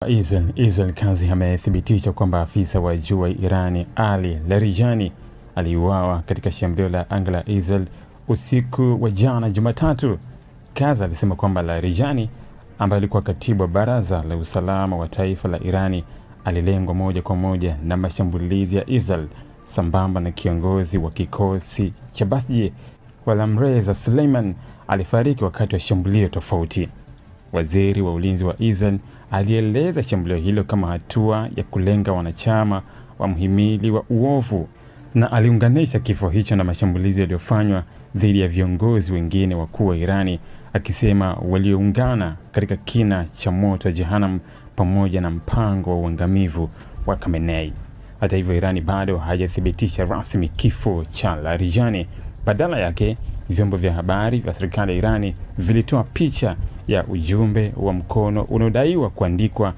Israel Kazi amethibitisha kwamba afisa wa juu wa Irani Ali Larijani aliuawa katika shambulio la anga la Israel usiku wa jana Jumatatu. Kazi alisema kwamba Larijani, ambaye alikuwa katibu wa Baraza la Usalama wa Taifa la Irani, alilengwa moja kwa moja na mashambulizi ya Israel, sambamba na kiongozi wa kikosi cha Basji Walamreza Suleiman alifariki wakati wa shambulio tofauti. Waziri wa ulinzi wa Israel alieleza shambulio hilo kama hatua ya kulenga wanachama wa mhimili wa uovu, na aliunganisha kifo hicho na mashambulizi yaliyofanywa dhidi ya viongozi wengine wakuu wa Irani, akisema walioungana katika kina cha moto wa Jehannam pamoja na mpango wa uangamivu wa Khamenei. Hata hivyo, Irani bado haijathibitisha rasmi kifo cha Larijani. Badala yake, vyombo vya habari vya serikali ya Irani vilitoa picha ya ujumbe wa mkono unaodaiwa kuandikwa